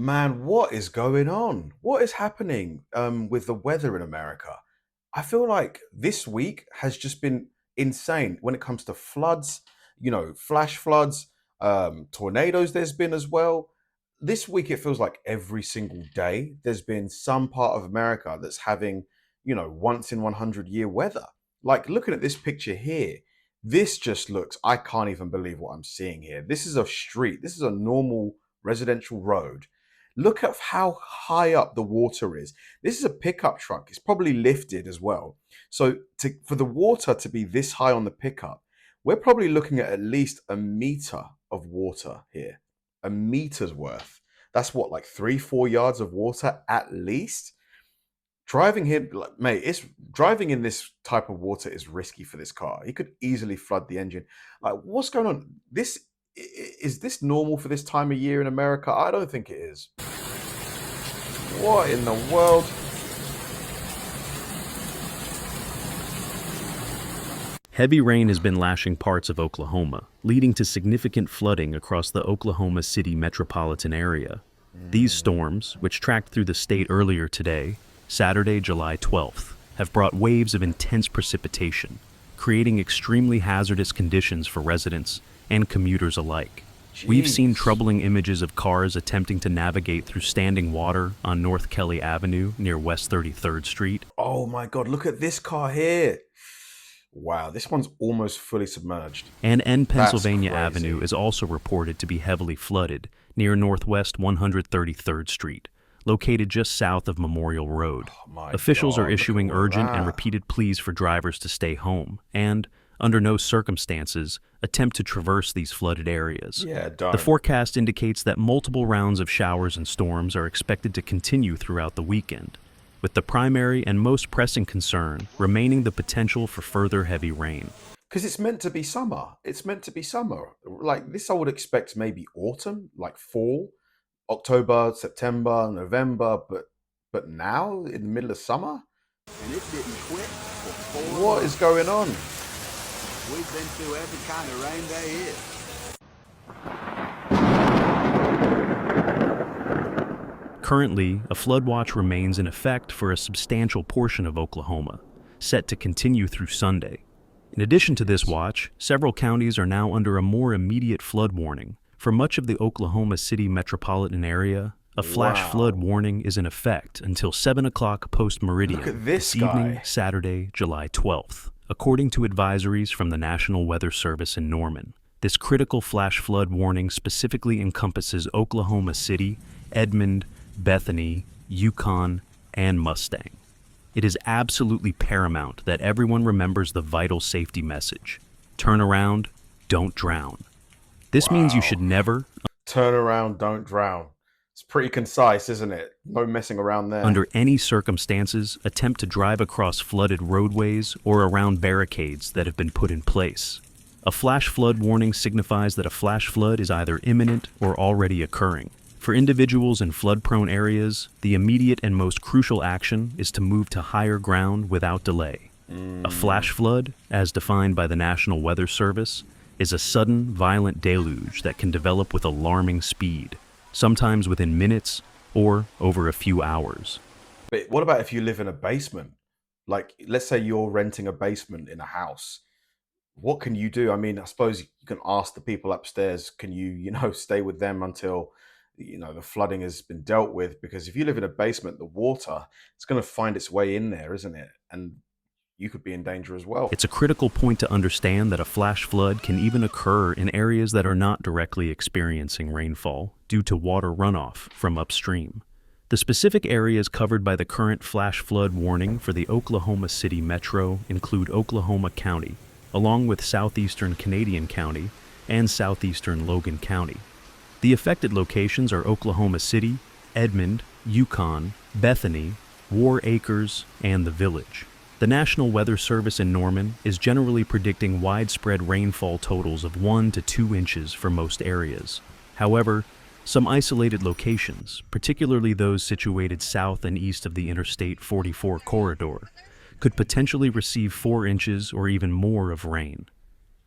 Man, what is going on? What is happening with the weather in America? I feel like this week has just been insane when it comes to floods, flash floods, tornadoes, there's been as well. This week, it feels like every single day there's been some part of America that's having, once in 100-year weather. Like looking at this picture here, this just looks, I can't even believe what I'm seeing here. This is a street, this is a normal residential road. Look at how high up the water is. This is a pickup truck. It's probably lifted as well. So for the water to be this high on the pickup, we're probably looking at least a meter of water here. A meter's worth. That's what, like 3-4 yards of water at least? Driving here, like, mate, it's driving in this type of water is risky for this car. He could easily flood the engine. Like, what's going on? Is this normal for this time of year in America? I don't think it is. What in the world? Heavy rain has been lashing parts of Oklahoma, leading to significant flooding across the Oklahoma City metropolitan area. These storms, which tracked through the state earlier today, Saturday, July 12th, have brought waves of intense precipitation, creating extremely hazardous conditions for residents and commuters alike. We've seen troubling images of cars attempting to navigate through standing water on North Kelly Avenue near West 33rd Street. Oh my God, look at this car here. Wow, this one's almost fully submerged. And N Pennsylvania Avenue is also reported to be heavily flooded near Northwest 133rd Street, located just south of Memorial Road. Officials are issuing urgent and repeated pleas for drivers to stay home and, under no circumstances, attempt to traverse these flooded areas. The forecast indicates that multiple rounds of showers and storms are expected to continue throughout the weekend, with the primary and most pressing concern remaining the potential for further heavy rain. Because it's meant to be summer. It's meant to be summer. Like this, I would expect maybe autumn, like fall, October, September, November, but now in the middle of summer? And it didn't quit for 4 What months. is going on? We've been through every kind of rain there is. Currently, a flood watch remains in effect for a substantial portion of Oklahoma, set to continue through Sunday. In addition to this watch, several counties are now under a more immediate flood warning. For much of the Oklahoma City metropolitan area, a flash flood warning is in effect until 7 o'clock post-meridian this evening, Saturday, July 12th. According to advisories from the National Weather Service in Norman, this critical flash flood warning specifically encompasses Oklahoma City, Edmond, Bethany, Yukon, and Mustang. It is absolutely paramount that everyone remembers the vital safety message: turn around, don't drown. This means you should never turn around, don't drown. It's pretty concise, isn't it? No messing around there. Under any circumstances, attempt to drive across flooded roadways or around barricades that have been put in place. A flash flood warning signifies that a flash flood is either imminent or already occurring. For individuals in flood-prone areas, the immediate and most crucial action is to move to higher ground without delay. A flash flood, as defined by the National Weather Service, is a sudden, violent deluge that can develop with alarming speed, sometimes within minutes or over a few hours. But what about if you live in a basement? Like, let's say you're renting a basement in a house. What can you do? I mean, I suppose you can ask the people upstairs, can you, stay with them until, the flooding has been dealt with? Because if you live in a basement, the water, it's going to find its way in there, isn't it? And you could be in danger as well. It's a critical point to understand that a flash flood can even occur in areas that are not directly experiencing rainfall due to water runoff from upstream. The specific areas covered by the current flash flood warning for the Oklahoma City Metro include Oklahoma County, along with southeastern Canadian County and southeastern Logan County. The affected locations are Oklahoma City, Edmond, Yukon, Bethany, War Acres, and the Village. The National Weather Service in Norman is generally predicting widespread rainfall totals of 1 to 2 inches for most areas. However, some isolated locations, particularly those situated south and east of the Interstate 44 corridor, could potentially receive 4 inches or even more of rain.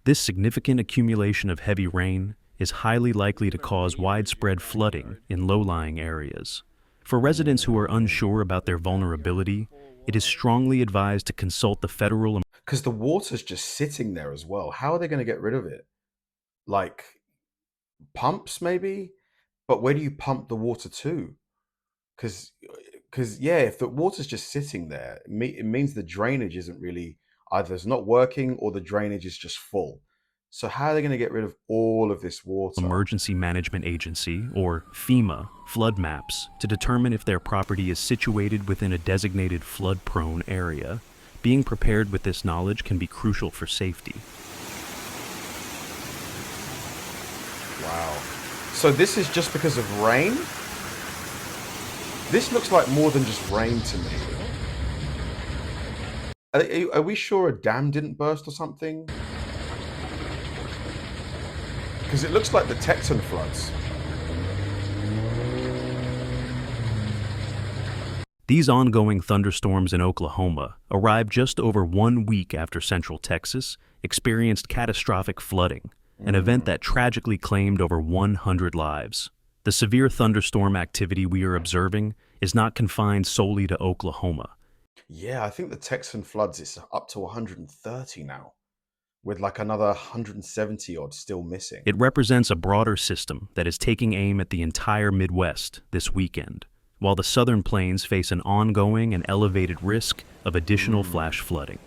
This significant accumulation of heavy rain is highly likely to cause widespread flooding in low-lying areas. For residents who are unsure about their vulnerability, it is strongly advised to consult the federal. Because the water's just sitting there as well. How are they going to get rid of it? Like pumps, maybe? But where do you pump the water to? Because yeah, if the water's just sitting there, it means the drainage isn't really, either it's not working or the drainage is just full. So how are they going to get rid of all of this water? Emergency Management Agency, or FEMA, flood maps to determine if their property is situated within a designated flood-prone area. Being prepared with this knowledge can be crucial for safety. Wow. So this is just because of rain? This looks like more than just rain to me. Are we sure a dam didn't burst or something? Because it looks like the Texan floods. These ongoing thunderstorms in Oklahoma arrived just over 1 week after Central Texas experienced catastrophic flooding, an event that tragically claimed over 100 lives. The severe thunderstorm activity we are observing is not confined solely to Oklahoma. Yeah, I think the Texan floods is up to 130 now, with like another 170 odd still missing. It represents a broader system that is taking aim at the entire Midwest this weekend, while the southern plains face an ongoing and elevated risk of additional flash flooding.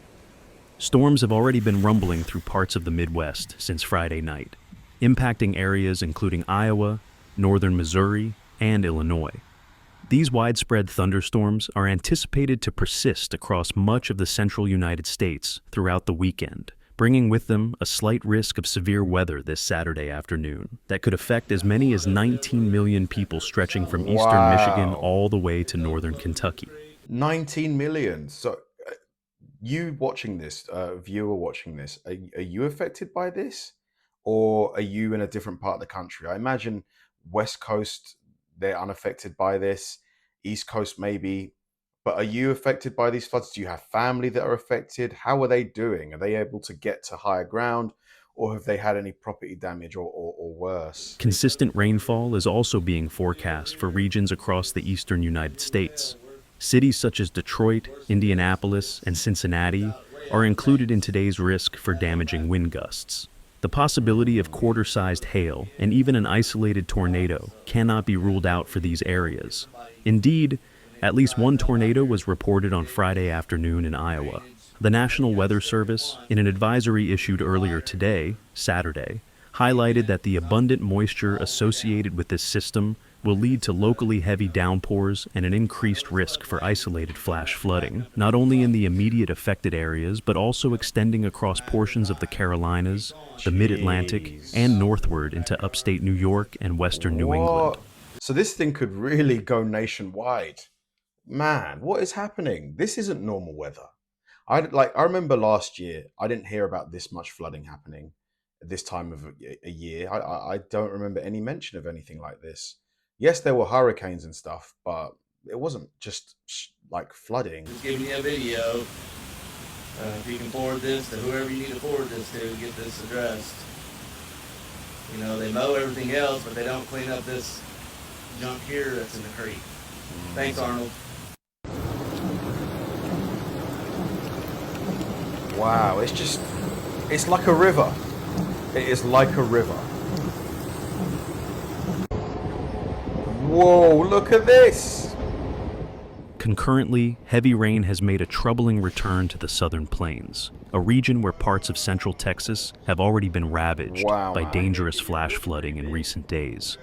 Storms have already been rumbling through parts of the Midwest since Friday night, impacting areas including Iowa, northern Missouri, and Illinois. These widespread thunderstorms are anticipated to persist across much of the central United States throughout the weekend, bringing with them a slight risk of severe weather this Saturday afternoon that could affect as many as 19 million people stretching from eastern Michigan all the way to northern Kentucky. 19 million. So you watching this, viewer watching this, are you affected by this? Or are you in a different part of the country? I imagine West Coast, they're unaffected by this. East Coast, maybe. But are you affected by these floods? Do you have family that are affected? How are they doing? Are they able to get to higher ground? Or have they had any property damage or worse? Consistent rainfall is also being forecast for regions across the eastern United States. Cities such as Detroit, Indianapolis, and Cincinnati are included in today's risk for damaging wind gusts. The possibility of quarter-sized hail and even an isolated tornado cannot be ruled out for these areas. Indeed, at least one tornado was reported on Friday afternoon in Iowa. The National Weather Service, in an advisory issued earlier today, Saturday, highlighted that the abundant moisture associated with this system will lead to locally heavy downpours and an increased risk for isolated flash flooding, not only in the immediate affected areas, but also extending across portions of the Carolinas, the Mid-Atlantic, and northward into upstate New York and western New England. So this thing could really go nationwide. Man, what is happening? This isn't normal weather. I remember last year, I didn't hear about this much flooding happening at this time of a year. I don't remember any mention of anything like this. Yes, there were hurricanes and stuff, but it wasn't just like flooding. Just giving you a video. If you can forward this to whoever you need to forward this to get this addressed. You know, they mow everything else, but they don't clean up this junk here that's in the creek. Thanks, Arnold. Wow, it's like a river. It is like a river. Whoa, look at this. Concurrently, heavy rain has made a troubling return to the southern plains, a region where parts of central Texas have already been ravaged by dangerous flash flooding in recent days.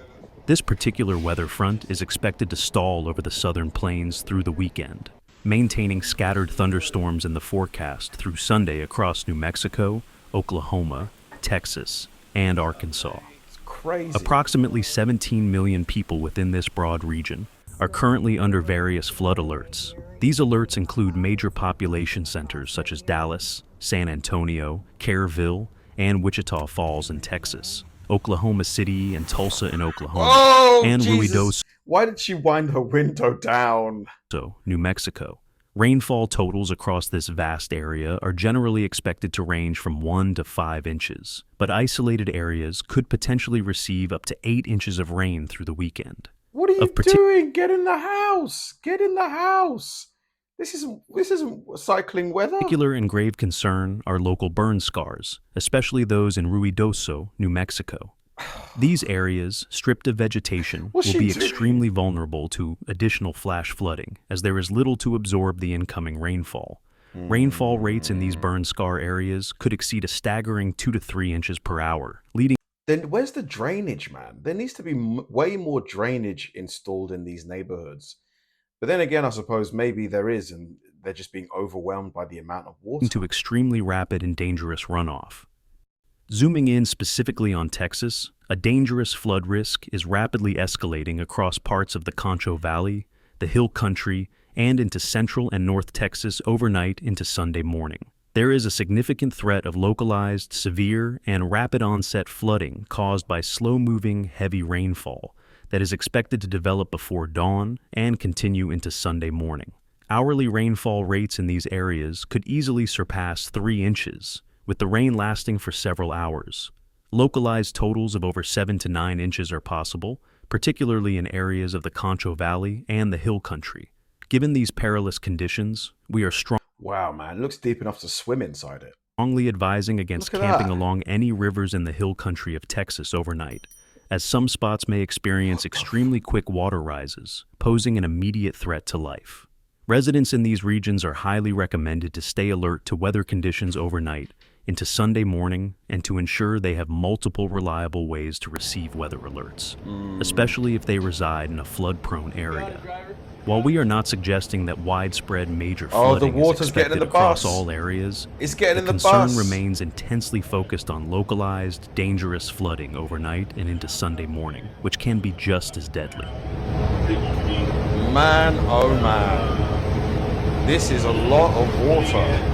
This particular weather front is expected to stall over the southern plains through the weekend, maintaining scattered thunderstorms in the forecast through Sunday across New Mexico, Oklahoma, Texas, and Arkansas. It's crazy. Approximately 17 million people within this broad region are currently under various flood alerts. These alerts include major population centers such as Dallas, San Antonio, Kerrville, and Wichita Falls in Texas, Oklahoma City and Tulsa in Oklahoma, and Jesus. Ruidoso, Why did she wind her window down? New Mexico, Rainfall totals across this vast area are generally expected to range from 1 to 5 inches, but isolated areas could potentially receive up to 8 inches of rain through the weekend. What are you Of doing? Get in the house. Get in the house. This isn't cycling weather. particular and grave concern are local burn scars, especially those in Ruidoso, New Mexico. These areas, stripped of vegetation, What's will she be doing? extremely vulnerable to additional flash flooding, as there is little to absorb the incoming rainfall. Rainfall rates in these burn scar areas could exceed a staggering 2 to 3 inches per hour, leading Then where's the drainage, man? There needs to be way more drainage installed in these neighborhoods. But then again, I suppose maybe there is, and they're just being overwhelmed by the amount of water. to extremely rapid and dangerous runoff. Zooming in specifically on Texas, a dangerous flood risk is rapidly escalating across parts of the Concho Valley, the Hill Country, and into central and north Texas overnight into Sunday morning. There is a significant threat of localized, severe, and rapid onset flooding caused by slow-moving, heavy rainfall that is expected to develop before dawn and continue into Sunday morning. Hourly rainfall rates in these areas could easily surpass 3 inches, with the rain lasting for several hours. Localized totals of over 7 to 9 inches are possible, particularly in areas of the Concho Valley and the Hill Country. Given these perilous conditions, we are Wow, man, it looks deep enough to swim inside it. strongly advising against Look at camping that. along any rivers in the Hill Country of Texas overnight, as some spots may experience extremely quick water rises, posing an immediate threat to life. Residents in these regions are highly recommended to stay alert to weather conditions overnight into Sunday morning and to ensure they have multiple reliable ways to receive weather alerts, especially if they reside in a flood-prone area. While we are not suggesting that widespread major Oh, the flooding is water's getting in expected the across bus. all areas, It's getting in the concern bus. remains intensely focused on localized, dangerous flooding overnight and into Sunday morning, which can be just as deadly. Man, oh man. This is a lot of water.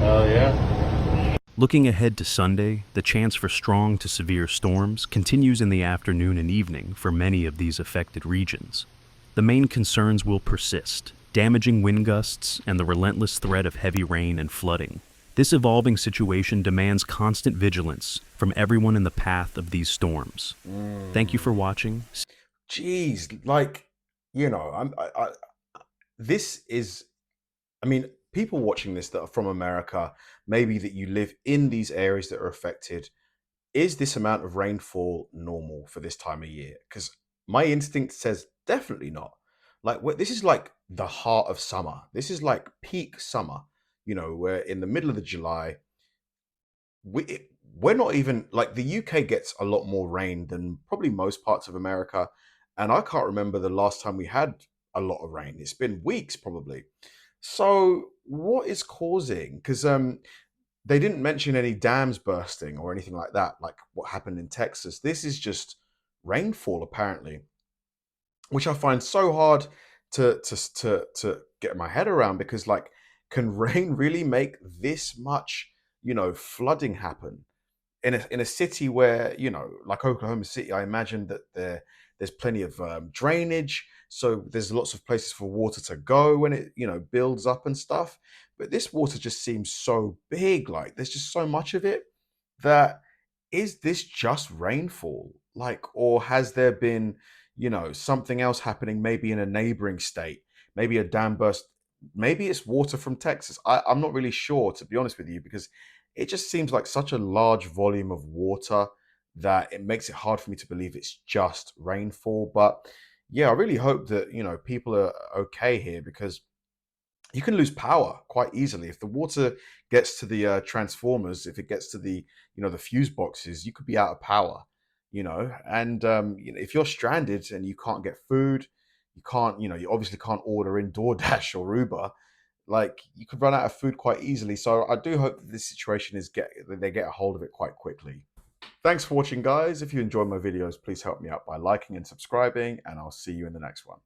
Oh, yeah. Looking ahead to Sunday, the chance for strong to severe storms continues in the afternoon and evening for many of these affected regions. The main concerns will persist: damaging wind gusts and the relentless threat of heavy rain and flooding. This evolving situation demands constant vigilance from everyone in the path of these storms. Thank you for watching. Jeez, like, you know, this is, I mean, people watching this that are from America, maybe that you live in these areas that are affected, is this amount of rainfall normal for this time of year? Because my instinct says definitely not. Like, this is like the heart of summer. This is like peak summer, you know, where in the middle of the July, we're not even, like, the UK gets a lot more rain than probably most parts of America. And I can't remember the last time we had a lot of rain. It's been weeks probably. So what is causing? Because they didn't mention any dams bursting or anything like that, like what happened in Texas. This is just rainfall, apparently, which I find so hard to get my head around, because, like, can rain really make this much, you know, flooding happen in a city where, you know, like Oklahoma City? I imagine that there's plenty of drainage, so there's lots of places for water to go when it, you know, builds up and stuff. But this water just seems so big, like there's just so much of it, that is this just rainfall? Like, or has there been, you know, something else happening, maybe in a neighboring state, maybe a dam burst, maybe it's water from Texas. I'm not really sure, to be honest with you, because it just seems like such a large volume of water that it makes it hard for me to believe it's just rainfall. But yeah, I really hope that, you know, people are okay here, because you can lose power quite easily if the water gets to the transformers. If it gets to the, you know, the fuse boxes, you could be out of power, you know. And you know, if you're stranded and you can't get food, you can't, you know, you obviously can't order in DoorDash or Uber, like, you could run out of food quite easily. So I do hope that this situation that they get a hold of it quite quickly. Thanks for watching, guys. If you enjoy my videos, please help me out by liking and subscribing, and I'll see you in the next one.